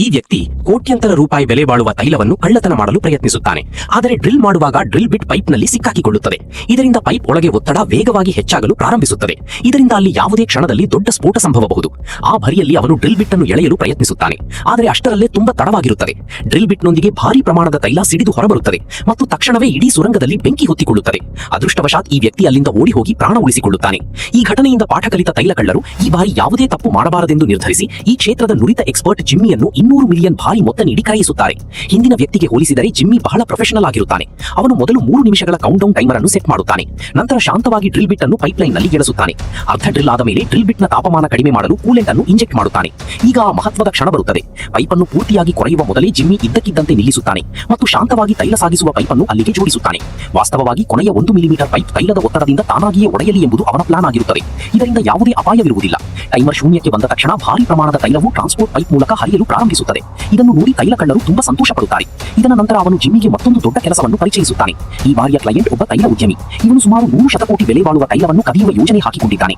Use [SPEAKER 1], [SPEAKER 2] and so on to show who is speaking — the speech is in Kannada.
[SPEAKER 1] ಈ ವ್ಯಕ್ತಿ ಕೋಟ್ಯಂತರ ರೂಪಾಯಿ ಬೆಲೆ ಬಾಳುವ ತೈಲವನ್ನು ಕಳ್ಳತನ ಮಾಡಲು ಪ್ರಯತ್ನಿಸುತ್ತಾನೆ. ಆದರೆ ಡ್ರಿಲ್ ಮಾಡುವಾಗ ಡ್ರಿಲ್ ಬಿಟ್ ಪೈಪ್ನಲ್ಲಿ ಸಿಕ್ಕಾಕಿಕೊಳ್ಳುತ್ತದೆ. ಇದರಿಂದ ಪೈಪ್ ಒಳಗೆ ಒತ್ತಡ ವೇಗವಾಗಿ ಹೆಚ್ಚಾಗಲು ಪ್ರಾರಂಭಿಸುತ್ತದೆ. ಇದರಿಂದ ಅಲ್ಲಿ ಯಾವುದೇ ಕ್ಷಣದಲ್ಲಿ ದೊಡ್ಡ ಸ್ಫೋಟ ಸಂಭವಬಹುದು. ಆ ಭರಿಯಲ್ಲಿ ಅವನು ಡ್ರಿಲ್ ಬಿಟ್ ಅನ್ನು ಎಳೆಯಲು ಪ್ರಯತ್ನಿಸುತ್ತಾನೆ. ಆದರೆ ಅಷ್ಟರಲ್ಲೇ ತುಂಬಾ ತಡವಾಗಿರುತ್ತದೆ. ಡ್ರಿಲ್ ಬಿಟ್ನೊಂದಿಗೆ ಭಾರಿ ಪ್ರಮಾಣದ ತೈಲ ಸಿಡಿದು ಹೊರಬರುತ್ತದೆ ಮತ್ತು ತಕ್ಷಣವೇ ಇಡೀ ಸುರಂಗದಲ್ಲಿ ಬೆಂಕಿ ಹೊತ್ತಿಕೊಳ್ಳುತ್ತದೆ. ಅದೃಷ್ಟವಶಾತ್ ಈ ವ್ಯಕ್ತಿ ಅಲ್ಲಿಂದ ಓಡಿ ಹೋಗಿ ಪ್ರಾಣ ಉಳಿಸಿಕೊಳ್ಳುತ್ತಾನೆ. ಈ ಘಟನೆಯಿಂದ ಪಾಠ ಕಲಿತ ತೈಲ ಕಳ್ಳರು ಈ ಬಾರಿ ಯಾವುದೇ ತಪ್ಪು ಮಾಡಬಾರದೆಂದು ನಿರ್ಧರಿಸಿ ಈ ಕ್ಷೇತ್ರದ ನುರಿತ ಎಕ್ಸ್ಪರ್ಟ್ ಜಿಮ್ಮಿಯನ್ನು 200 ಮಿಲಿಯನ್ ಭಾರಿ ಮೊತ್ತ ನೀಡಿ ಕರೆಯಿಸುತ್ತಾರೆ. ಹಿಂದಿನ ವ್ಯಕ್ತಿಗೆ ಹೋಲಿಸಿದರೆ ಜಿಮ್ಮಿ ಬಹಳ ಪ್ರೊಫೆಷನಲ್ ಆಗಿರುತ್ತಾನೆ. ಅವನು ಮೊದಲು 3 ನಿಮಿಷಗಳ ಕೌಂಟ್ ಡೌನ್ ಟೈಮರ್ ಅನ್ನು ಸೆಟ್ ಮಾಡುತ್ತಾನೆ. ನಂತರ ಶಾಂತವಾಗಿ ಡ್ರಿಲ್ ಬಿಟ್ ಅನ್ನು ಪೈಪ್ಲೈನ್ ನಲ್ಲಿ ಎಳೆಸುತ್ತಾನೆ. ಅರ್ಧ ಡ್ರಿಲ್ ಆದ ಮೇಲೆ ಡ್ರಿಲ್ ಬಿಟ್ ನ ತಾಪಮಾನ ಕಡಿಮೆ ಮಾಡಲು ಕೂಲೆಂಟ್ ಅನ್ನು ಇಂಜೆಕ್ಟ್ ಮಾಡುತ್ತಾನೆ. ಈಗ ಆ ಮಹತ್ವದ ಕ್ಷಣ ಬರುತ್ತದೆ. ಪೈಪ್ ಅನ್ನು ಪೂರ್ತಿಯಾಗಿ ಕೊರೆಯುವ ಮೊದಲೇ ಜಿಮ್ಮಿ ಇದ್ದಕ್ಕಿದ್ದಂತೆ ನಿಲ್ಲಿಸುತ್ತಾನೆ ಮತ್ತು ಶಾಂತವಾಗಿ ತೈಲ ಸಾಗಿಸುವ ಪೈಪ್ ಅನ್ನು ಅಲ್ಲಿಗೆ ಜೋಡಿಸುತ್ತಾನೆ. ವಾಸ್ತವವಾಗಿ ಕೊನೆಯ 1 ಮಿಲಿಮೀಟರ್ ಪೈಪ್ ತೈಲದ ಒತ್ತಡದಿಂದ ತಾನಾಗಿಯೇ ಒಡೆಯಲಿ ಎಂಬುದು ಅವನ ಪ್ಲಾನ್ ಆಗಿರುತ್ತದೆ. ಇದರಿಂದ ಯಾವುದೇ ಅಪಾಯವಿರುವುದಿಲ್ಲ. ಟೈಮರ್ ಶೂನ್ಯಕ್ಕೆ ಬಂದ ತಕ್ಷಣ ಭಾರಿ ಪ್ರಮಾಣದ ತೈಲವು ಟ್ರಾನ್ಸ್ಪೋರ್ಟ್ ಪೈಪ್ ಮೂಲಕ ಹರಿಯಲು ಪ್ರಾರಂಭಿಸುತ್ತದೆ. ಇದನ್ನು ನೋಡಿ ತೈಲ ಕಳ್ಳರು ತುಂಬಾ ಸಂತೋಷ ಪಡುತ್ತಾರೆ. ಇದರ ನಂತರ ಅವನು ಜಿಮ್ಮಿಗೆ ಮತ್ತೊಂದು ದೊಡ್ಡ ಕೆಲಸವನ್ನು ಪರಿಚಯಿಸುತ್ತಾನೆ. ಈ ಬಾರಿಯ ಕ್ಲೈಂಟ್ ಒಬ್ಬ ತೈಲ ಉದ್ಯಮಿ. ಇವನು ಸುಮಾರು 100 ಶತಕೋಟಿ ಬೆಲೆ ಬಾಳುವ ತೈಲವನ್ನು ಕದಿಯುವ ಯೋಜನೆ ಹಾಕಿಕೊಂಡಿದ್ದಾನೆ.